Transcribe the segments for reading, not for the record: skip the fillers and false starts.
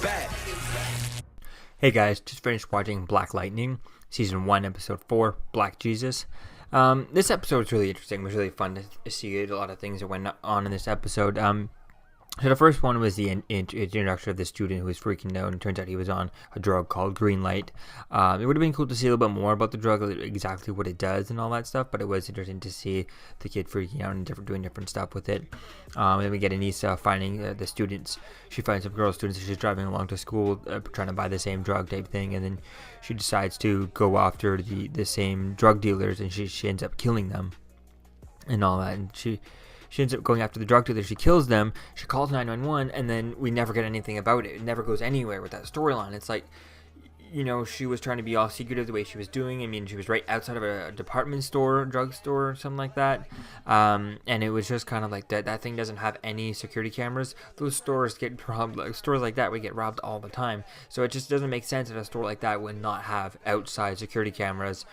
bad. Hey guys, just finished watching Black Lightning, Season 1, Episode 4, Black Jesus. This episode was really interesting. It was really fun to see a lot of things that went on in this episode. So the first one was the introduction of the student who was freaking out, and it turns out he was on a drug called Green Light. It would have been cool to see a little bit more about the drug, exactly what it does and all that stuff, but it was interesting to see the kid freaking out and doing different stuff with it. Then we get Anissa finding the students. She finds some girl students as she's driving along to school, trying to buy the same drug type thing, and then she decides to go after the same drug dealers, and she ends up killing them and all that, and she ends up going after the drug dealer. She kills them. She calls 911, and then we never get anything about it. It never goes anywhere with that storyline. It's like, she was trying to be all secretive the way she was doing. I mean, she was right outside of a department store, drugstore, or something like that. And it was just kind of like that thing doesn't have any security cameras. Those stores get robbed. Like, stores like that, we get robbed all the time. So it just doesn't make sense that a store like that would not have outside security cameras.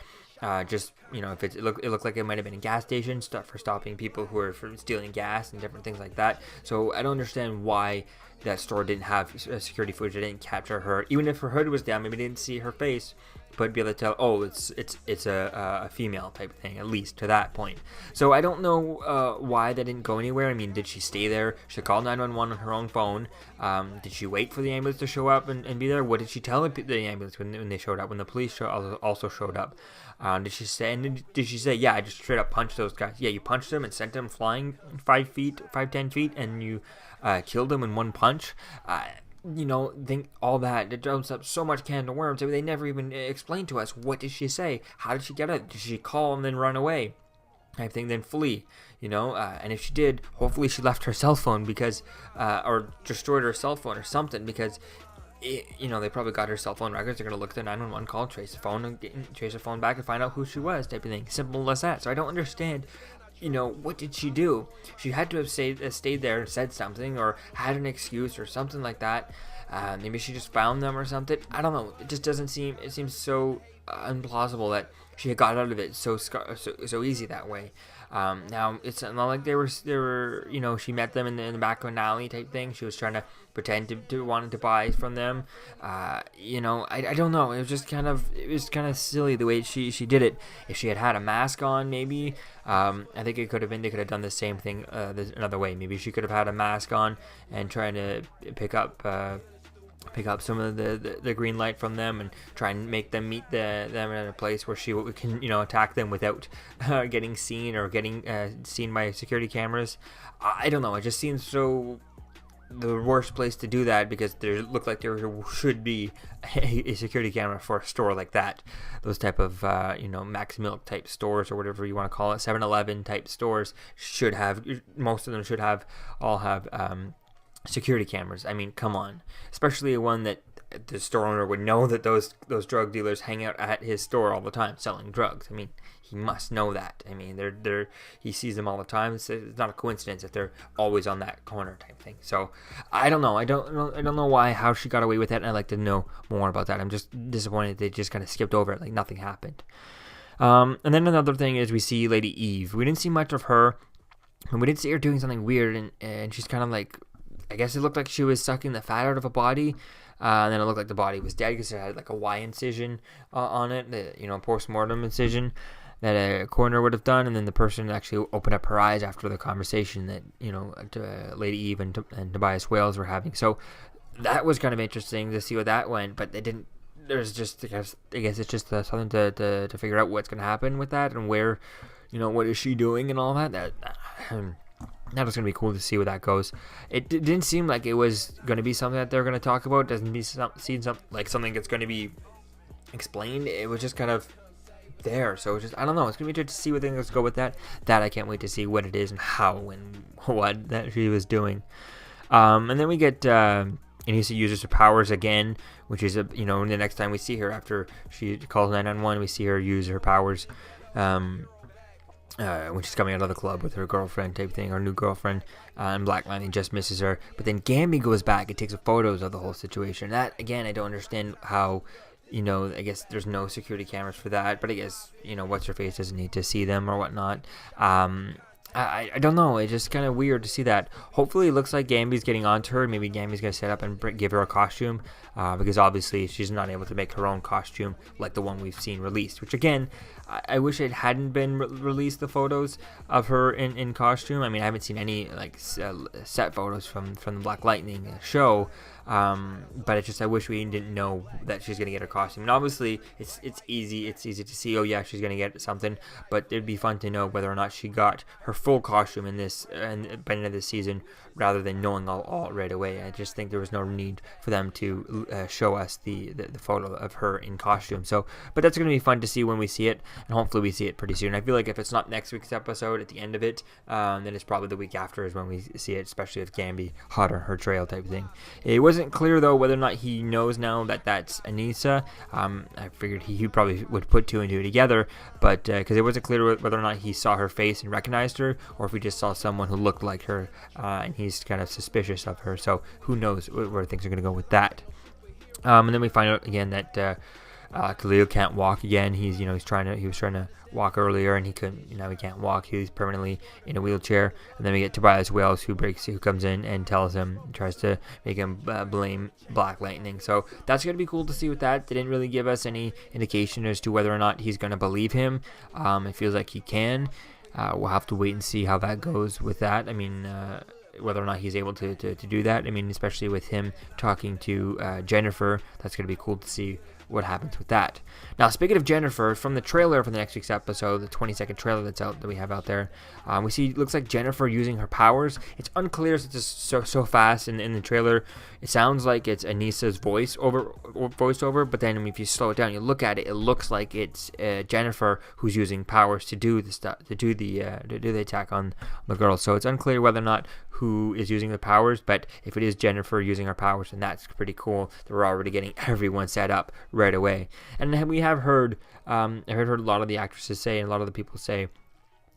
If it looked like it might have been a gas station stuff for stopping people who are from stealing gas and different things like that. So I don't understand why that store didn't have security footage. It didn't capture her, even if her hood was down. Maybe didn't see her face, but be able to tell, oh, it's a female type thing, at least to that point. So I don't know why that didn't go anywhere. I mean, did she stay there? She called 911 on her own phone. Did she wait for the ambulance to show up and be there? What did she tell the ambulance when they showed up? When the police also showed up? Did she say, yeah, I just straight up punched those guys? Yeah, you punched them and sent them flying 10 feet, and you killed them in one punch? Think all that. It opens up so much can of worms. They never even explained to us, what did she say? How did she get it? Did she call and then run away? I think then flee, and if she did, hopefully she left her cell phone or destroyed her cell phone or something, because they probably got her cell phone records. They're going to look at the 911 call, trace her phone back and find out who she was, type of thing. Simple as that. So I don't understand, what did she do? She had to have stayed there and said something, or had an excuse or something like that. Maybe she just found them or something. I don't know. It just doesn't seem, it seems so implausible that she had got out of it so easy that way. Now it's not like they were she met them in the back of an alley type thing. She was trying to pretend to wanted to buy from them. I don't know. It was kind of silly the way she did it. If she had a mask on, maybe I think they could have done the same thing another way. Maybe she could have had a mask on and trying to pick up some of the green light from them and try and make them meet them in a place where she can attack them without getting seen or getting seen by security cameras. I don't know. It just seems so the worst place to do that, because there looked like there should be a security camera for a store like that. Those type of Max Milk type stores, or whatever you want to call it, 7-Eleven type stores should have, most of them should have security cameras. I mean, come on. Especially one that the store owner would know that those drug dealers hang out at his store all the time selling drugs. I mean, he must know that. I mean, he sees them all the time. It's not a coincidence that they're always on that corner type thing. So I don't know. I don't know how she got away with it, and I'd like to know more about that. I'm just disappointed they just kind of skipped over it like nothing happened. And then another thing is we see Lady Eve. We didn't see much of her, and we didn't see her doing something weird, and she's kind of like, I guess it looked like she was sucking the fat out of a body, and then it looked like the body was dead because it had like a Y incision on it, post-mortem incision that a coroner would have done, and then the person actually opened up her eyes after the conversation that Lady Eve and Tobias Wales were having. So that was kind of interesting to see what that went, but they didn't. There's just, I guess it's just something to figure out what's going to happen with that, and where, what is she doing and all that. That was going to be cool to see where that goes. It didn't seem like it was going to be something that they're going to talk about. It doesn't seem like something that's going to be explained. It was just kind of there. So it's just, I don't know. It's going to be interesting to see what things go with that. That I can't wait to see what it is and how and what that she was doing. And then we get Anissa uses her powers again, which is, the next time we see her after she calls 911, we see her use her powers. When she's coming out of the club with her girlfriend type thing, her new girlfriend, and Black Lightning just misses her. But then Gambi goes back and takes photos of the whole situation. That, again, I don't understand how, I guess there's no security cameras for that. But I guess, what's-her-face doesn't need to see them or whatnot. I don't know. It's just kind of weird to see that. Hopefully, it looks like Gambi's getting onto her. Maybe Gambi's going to set up and give her a costume because obviously she's not able to make her own costume like the one we've seen released. Which, again, I wish it hadn't been released, the photos of her in costume. I mean, I haven't seen any like set photos from the Black Lightning show. But it's just I wish we didn't know that she's gonna get her costume. And obviously, it's easy to see. Oh yeah, she's gonna get something. But it'd be fun to know whether or not she got her full costume in this and by the end of the season, rather than knowing all right away. I just think there was no need for them to show us the photo of her in costume. So, but that's gonna be fun to see when we see it, and hopefully we see it pretty soon. I feel like if it's not next week's episode at the end of it, then it's probably the week after is when we see it, especially if Gambi hot on her trail type thing. It wasn't clear though whether or not he knows now that that's Anissa. I figured he probably would put two and two together, but because it wasn't clear whether or not he saw her face and recognized her, or if we just saw someone who looked like her, and he's kind of suspicious of her. So who knows where things are going to go with that. And then we find out again that Khalil can't walk again. He was trying to walk earlier and he couldn't. Now he can't walk. He's permanently in a wheelchair. And then we get Tobias Wales who comes in and tries to make him blame Black Lightning. So that's going to be cool to see with that. They didn't really give us any indication as to whether or not he's going to believe him. It feels like he can. We'll have to wait and see how that goes with that. I mean, whether or not he's able to do that. I mean, especially with him talking to Jennifer, that's going to be cool to see what happens with that. Now, speaking of Jennifer, from the trailer for the next week's episode, the 20-second trailer that we have out there, we see it looks like Jennifer using her powers. It's unclear, it's just so fast in the trailer. It sounds like it's Anissa's voiceover, but then if you slow it down, you look at it, it looks like it's Jennifer who's using powers to do the stuff, to do the attack on the girl. So it's unclear whether or not who is using the powers, but if it is Jennifer using her powers, then that's pretty cool. They're already getting everyone set up right away. And we have heard, I've heard a lot of the actresses say, and a lot of the people say,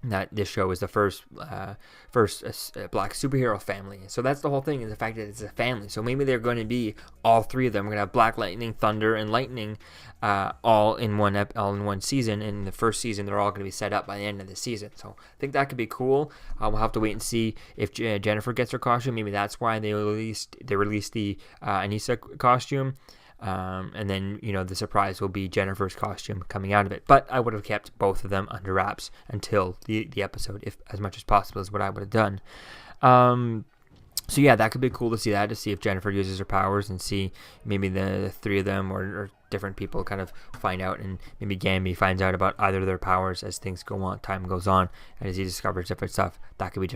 that this show is the first black superhero family. So that's the whole thing, is the fact that it's a family. So maybe they're going to be all three of them. We're going to have Black Lightning, Thunder, and Lightning all in one season. And in the first season, they're all going to be set up by the end of the season. So I think that could be cool. We'll have to wait and see if Jennifer gets her costume. Maybe that's why they released the Anissa costume. And then, the surprise will be Jennifer's costume coming out of it. But I would have kept both of them under wraps until the episode, if as much as possible is what I would have done. So yeah, that could be cool to see if Jennifer uses her powers and see maybe the three of them or different people kind of find out, and maybe Gambi finds out about either of their powers as things go on, time goes on, and as he discovers different stuff. That could be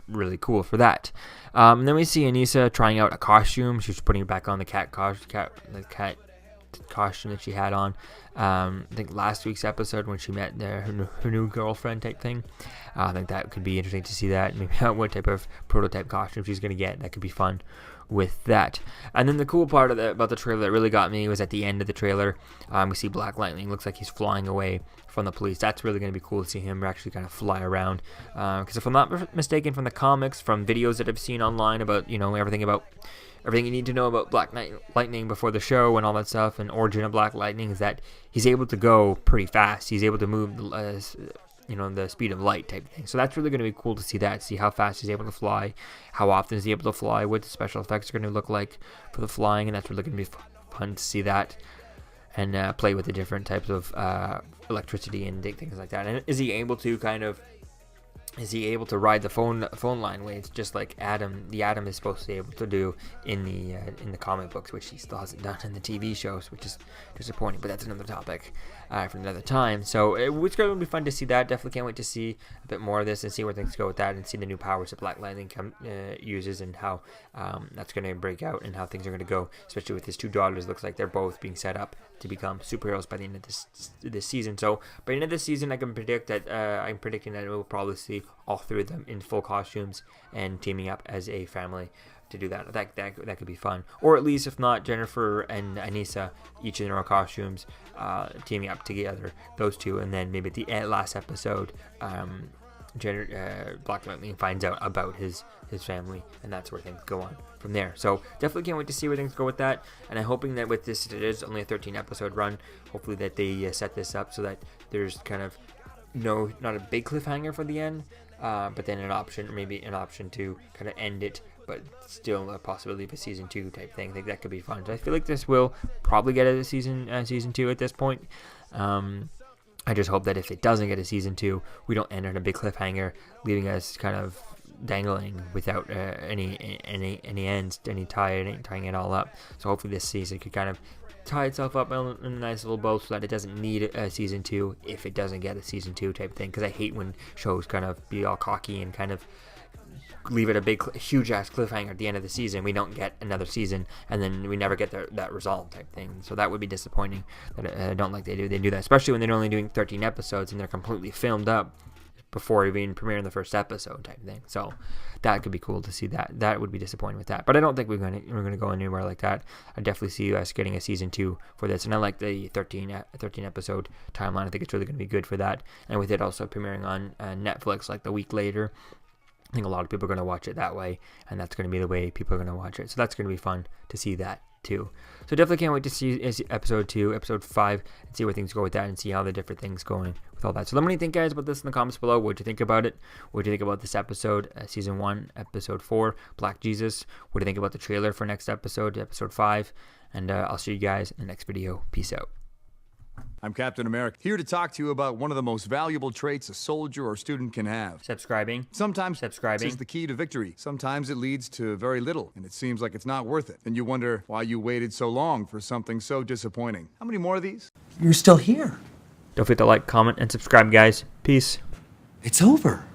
really cool for that. And then we see Anissa trying out a costume. She's putting it back on the cat costume that she had on. I think last week's episode when she met her new girlfriend type thing. I think that could be interesting to see that. Maybe what type of prototype costume she's going to get. That could be fun with that. And then the cool part about the trailer that really got me was at the end of the trailer. We see Black Lightning. Looks like he's flying away from the police. That's really going to be cool to see him actually kind of fly around. Because if I'm not mistaken, from the comics, from videos that I've seen online about, everything you need to know about Black Lightning before the show and all that stuff, and origin of Black Lightning, is that he's able to go pretty fast. He's able to move, the speed of light type thing. So that's really going to be cool to see how fast he's able to fly, how often is he able to fly, what the special effects are going to look like for the flying, and that's really going to be fun to see that, and play with the different types of electricity and things like that. And is he able to ride the phone line way? It's just like Atom is supposed to be able to do in the comic books, which he still hasn't done in the TV shows, which is disappointing. But that's another topic for another time. So it's going to be fun to see that. Definitely can't wait to see a bit more of this and see where things go with that, and see the new powers that Black Lightning uses, and how that's going to break out, and how things are going to go, especially with his two daughters. Looks like they're both being set up to become superheroes by the end of this season. So by the end of this season, I'm predicting that we'll probably see all three of them in full costumes and teaming up as a family to do that. That could be fun. Or at least, if not, Jennifer and Anissa, each in their own costumes, teaming up together, those two, and then maybe at the last episode, Black Lightning finds out about his family, and that's where things go on from there. So definitely can't wait to see where things go with that, and I'm hoping that with this, it is only a 13 episode run, hopefully that they set this up so that there's kind of not a big cliffhanger for the end, but then maybe an option to kind of end it, but still a possibility of a season 2 type thing. I think that could be fun. So I feel like this will probably get a season 2 at this point. I just hope that if it doesn't get a season 2, we don't end on a big cliffhanger, leaving us kind of dangling without any ends, tying it all up. So hopefully this season could kind of tie itself up in a nice little bow so that it doesn't need a season 2 if it doesn't get a season 2 type thing. Because I hate when shows kind of be all cocky and kind of leave it a huge ass cliffhanger at the end of the season. We don't get another season, and then we never get that resolve type thing. So that would be disappointing. That I don't like they do that, especially when they're only doing 13 episodes and they're completely filmed up before even premiering the first episode type thing. So that could be cool to see that. That would be disappointing with that. But I don't think we're gonna go anywhere like that. I definitely see us getting a season 2 for this, and I like the 13 episode timeline. I think it's really gonna be good for that. And with it also premiering on Netflix like the week later, I think a lot of people are going to watch it that way, and that's going to be the way people are going to watch it. So that's going to be fun to see that too. So definitely can't wait to see episode 2, episode 5, and see where things go with that, and see how the different things going with all that. So let me know what you think, guys, about this in the comments below. What do you think about it? What do you think about this episode, season 1, episode 4, Black Jesus? What do you think about the trailer for next episode, episode 5? And I'll see you guys in the next video. Peace out. I'm Captain America, here to talk to you about one of the most valuable traits a soldier or student can have. Subscribing. Sometimes subscribing is the key to victory. Sometimes it leads to very little, and it seems like it's not worth it. And you wonder why you waited so long for something so disappointing. How many more of these? You're still here. Don't forget to like, comment, and subscribe, guys. Peace. It's over.